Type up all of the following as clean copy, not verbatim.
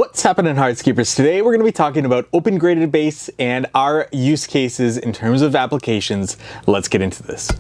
What's happening, hardscapers? Today we're going to be talking about open graded base and our use cases in terms of applications. Let's get into this.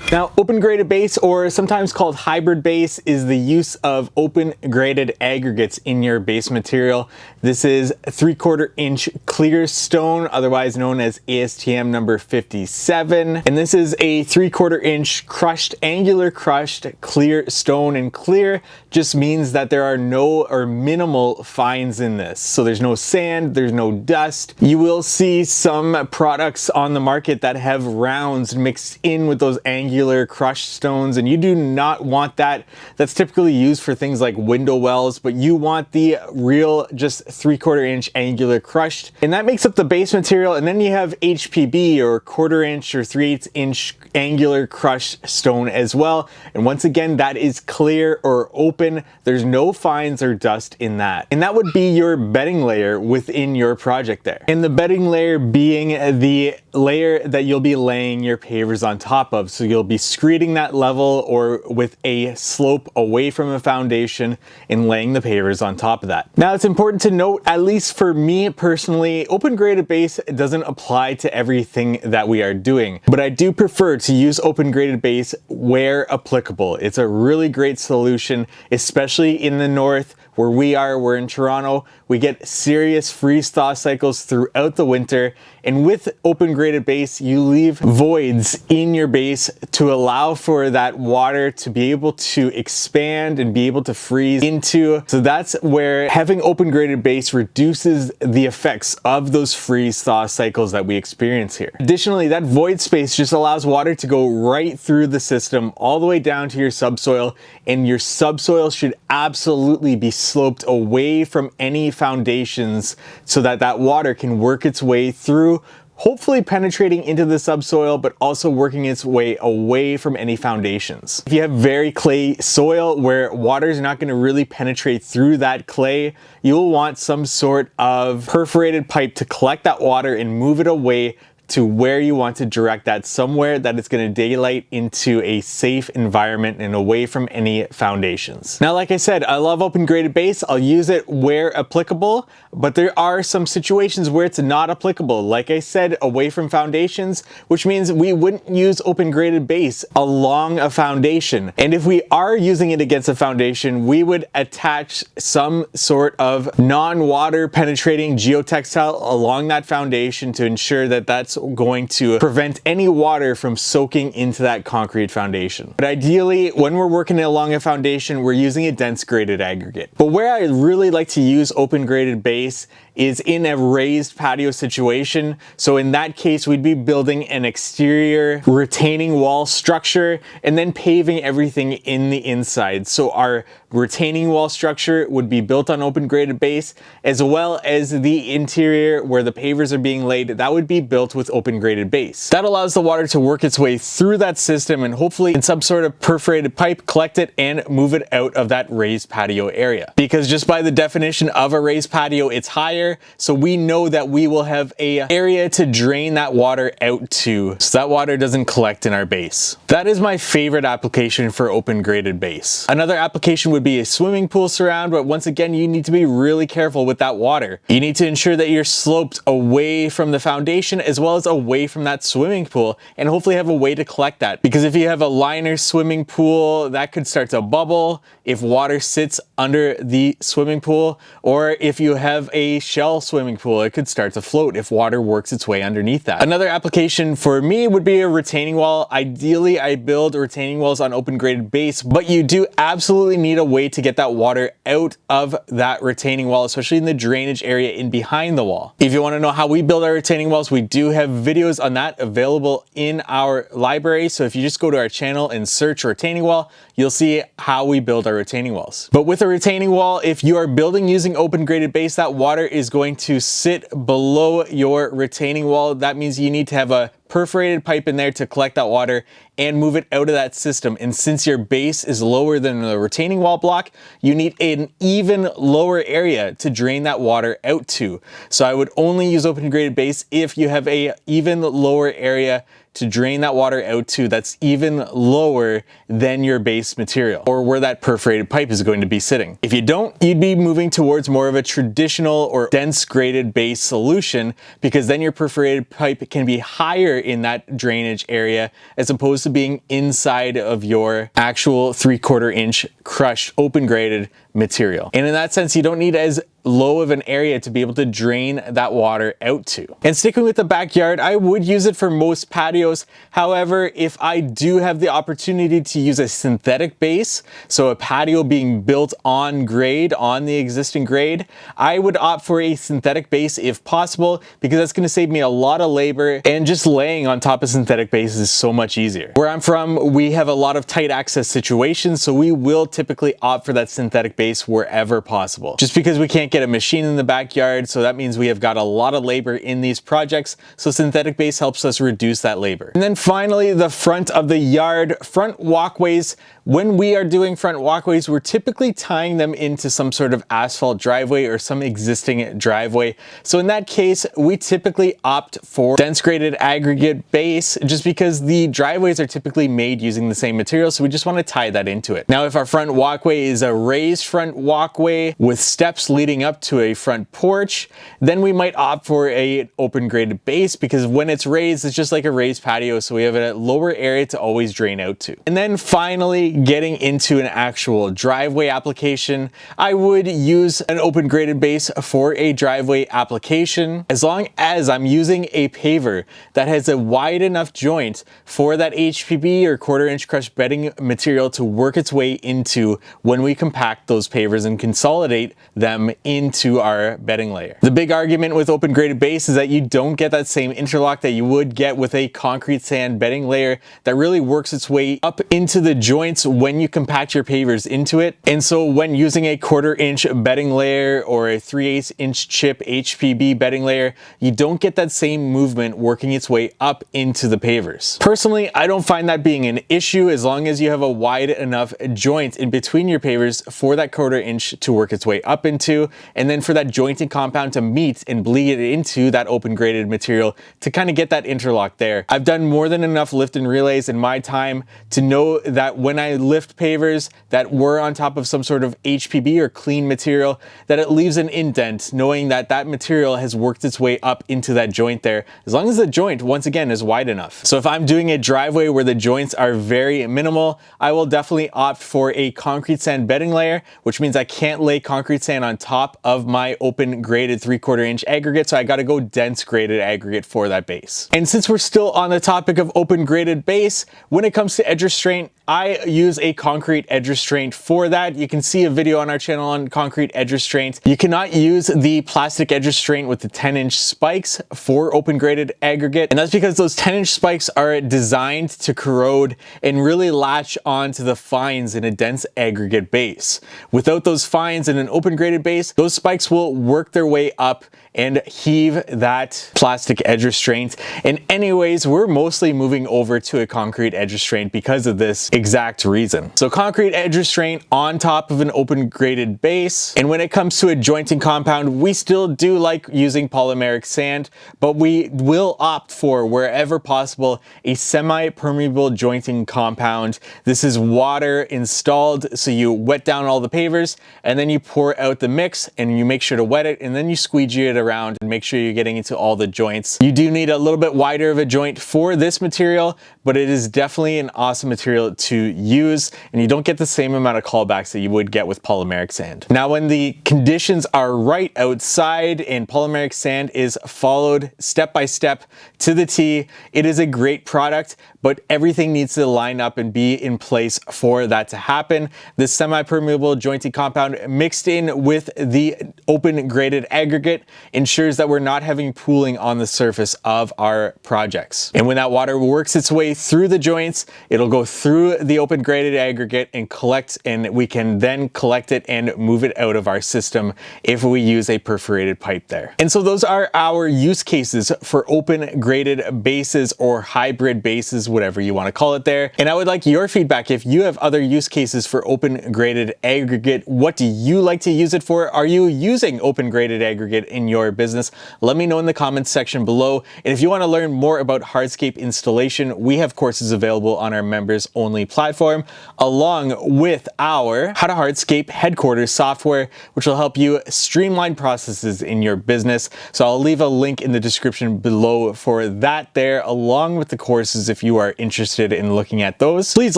Now, open graded base, or sometimes called hybrid base, is the use of open graded aggregates in your base material. This is 3/4 inch clear stone, otherwise known as ASTM number 57. And this is a 3/4 inch crushed, angular crushed clear stone. And clear just means that there are no or minimal fines in this. So there's no sand, there's no dust. You will see some products on the market that have rounds mixed in with those angular crushed stones, and you do not want that. That's typically used for things like window wells, but you want the real just 3/4 inch angular crushed, and that makes up the base material. And then you have HPB, or 1/4 inch or 3/8 inch angular crushed stone as well. And once again, that is clear or open. There's no fines or dust in that. And that would be your bedding layer within your project there. And the bedding layer being the layer that you'll be laying your pavers on top of. So you'll be screeding that level or with a slope away from a foundation and laying the pavers on top of that. Now, it's important to note, at least for me personally, open graded base doesn't apply to everything that we are doing, but I do prefer to use open graded base where applicable. It's a really great solution, especially in the north where we're in Toronto. We get serious freeze-thaw cycles throughout the winter, and with open graded base, you leave voids in your base to allow for that water to be able to expand and be able to freeze into. So that's where having open graded base reduces the effects of those freeze-thaw cycles that we experience here. Additionally, that void space just allows water to go right through the system all the way down to your subsoil, and your subsoil should absolutely be sloped away from any foundations so that that water can work its way through, hopefully penetrating into the subsoil, but also working its way away from any foundations. If you have very clay soil where water is not going to really penetrate through that clay, you'll want some sort of perforated pipe to collect that water and move it away to where you want to direct that, somewhere that it's going to daylight into a safe environment and away from any foundations. Now, like I said, I love open graded base. I'll use it where applicable, but there are some situations where it's not applicable. Like I said, away from foundations, which means we wouldn't use open graded base along a foundation. And if we are using it against a foundation, we would attach some sort of non-water penetrating geotextile along that foundation to ensure that that's going to prevent any water from soaking into that concrete foundation. But ideally, when we're working along a foundation, we're using a dense graded aggregate. But where I really like to use open graded base is in a raised patio situation. So in that case, we'd be building an exterior retaining wall structure and then paving everything in the inside. So our retaining wall structure would be built on open graded base, as well as the interior where the pavers are being laid, that would be built with open graded base. That allows the water to work its way through that system and hopefully in some sort of perforated pipe, collect it and move it out of that raised patio area. Because just by the definition of a raised patio, it's higher. So we know that we will have a area to drain that water out to, so that water doesn't collect in our base. That is my favorite application for open graded base. Another application would be a swimming pool surround, but once again, you need to be really careful with that water. You need to ensure that you're sloped away from the foundation as well as away from that swimming pool, and hopefully have a way to collect that. Because if you have a liner swimming pool, that could start to bubble if water sits under the swimming pool, or if you have a shell swimming pool, it could start to float if water works its way underneath that. Another application for me would be a retaining wall. Ideally, I build retaining walls on open graded base, but you do absolutely need a way to get that water out of that retaining wall, especially in the drainage area in behind the wall. If you want to know how we build our retaining walls, we do have videos on that available in our library. So if you just go to our channel and search retaining wall, you'll see how we build our retaining walls. But with a retaining wall, if you are building using open graded base, that water is going to sit below your retaining wall. That means you need to have a perforated pipe in there to collect that water and move it out of that system. And since your base is lower than the retaining wall block, you need an even lower area to drain that water out to. So I would only use open graded base if you have a even lower area to drain that water out to that's even lower than your base material or where that perforated pipe is going to be sitting. If you don't, you'd be moving towards more of a traditional or dense graded base solution, because then your perforated pipe can be higher in that drainage area as opposed to being inside of your actual 3/4 inch crushed open graded material. And in that sense, you don't need as low of an area to be able to drain that water out to. And sticking with the backyard, I would use it for most patios. However, if I do have the opportunity to use a synthetic base, so a patio being built on grade, on the existing grade, I would opt for a synthetic base if possible, because that's going to save me a lot of labor, and just laying on top of synthetic base is so much easier. Where I'm from, we have a lot of tight access situations, so we will typically opt for that synthetic base wherever possible. Just because we can't get a machine in the backyard, so that means we have got a lot of labor in these projects, so synthetic base helps us reduce that labor. And then finally, the front of the yard, front walkways. When we are doing front walkways, we're typically tying them into some sort of asphalt driveway or some existing driveway. So in that case, we typically opt for dense graded aggregate base, just because the driveways are typically made using the same material, so we just want to tie that into it. Now, if our front walkway is a raised front walkway with steps leading up to a front porch, then we might opt for a open graded base, because when it's raised, it's just like a raised patio, so we have a lower area to always drain out to. And then finally, getting into an actual driveway application, I would use an open graded base for a driveway application, as long as I'm using a paver that has a wide enough joint for that HPB or 1/4 inch crushed bedding material to work its way into when we compact those pavers and consolidate them into our bedding layer. The big argument with open graded base is that you don't get that same interlock that you would get with a concrete sand bedding layer that really works its way up into the joints when you compact your pavers into it. And so when using a 1/4 inch bedding layer or a 3/8 inch chip HPB bedding layer, you don't get that same movement working its way up into the pavers. Personally, I don't find that being an issue as long as you have a wide enough joint in between your pavers for that 1/4 inch to work its way up into, and then for that jointing compound to meet and bleed into that open graded material to kind of get that interlock there. I've done more than enough lift and relays in my time to know that when I lift pavers that were on top of some sort of HPB or clean material, that it leaves an indent, knowing that that material has worked its way up into that joint there, as long as the joint, once again, is wide enough. So if I'm doing a driveway where the joints are very minimal, I will definitely opt for a concrete sand bedding layer, which means I can't lay concrete sand on top of my open graded 3/4 inch aggregate, so I gotta go dense graded aggregate for that base. And since we're still on the topic of open graded base, when it comes to edge restraint, I use a concrete edge restraint for that. You can see a video on our channel on concrete edge restraint. You cannot use the plastic edge restraint with the 10-inch spikes for open graded aggregate, and that's because those 10-inch spikes are designed to corrode and really latch onto the fines in a dense aggregate base. Without those fines in an open graded base, those spikes will work their way up and heave that plastic edge restraint. And anyways, we're mostly moving over to a concrete edge restraint because of this exact reason. So concrete edge restraint on top of an open graded base. And when it comes to a jointing compound, we still do like using polymeric sand, but we will opt for, wherever possible, a semi-permeable jointing compound. This is water installed, so you wet down all the pavers and then you pour out the mix and you make sure to wet it, and then you squeegee it around and make sure you're getting into all the joints. You do need a little bit wider of a joint for this material, but it is definitely an awesome material to use, and you don't get the same amount of callbacks that you would get with polymeric sand. Now, when the conditions are right outside and polymeric sand is followed step by step to the T, it is a great product, but everything needs to line up and be in place for that to happen. This semi-permeable jointing compound mixed in with the open graded aggregate ensures that we're not having pooling on the surface of our projects. And when that water works its way through the joints, it'll go through the open graded aggregate and collect, and we can then collect it and move it out of our system if we use a perforated pipe there. And so those are our use cases for open graded bases or hybrid bases whatever you want to call it there. And I would like your feedback. If you have other use cases for open graded aggregate, what do you like to use it for? Are you using open graded aggregate in your business? Let me know in the comments section below. And if you want to learn more about hardscape installation, we have courses available on our members only platform, along with our How to Hardscape headquarters software, which will help you streamline processes in your business. So I'll leave a link in the description below for that there, along with the courses if you are interested in looking at those. Please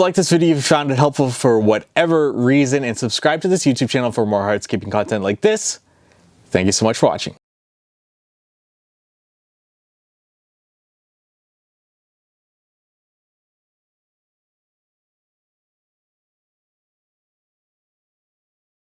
like this video if you found it helpful for whatever reason, and subscribe to this YouTube channel for more hardscaping content like this. Thank you so much for watching.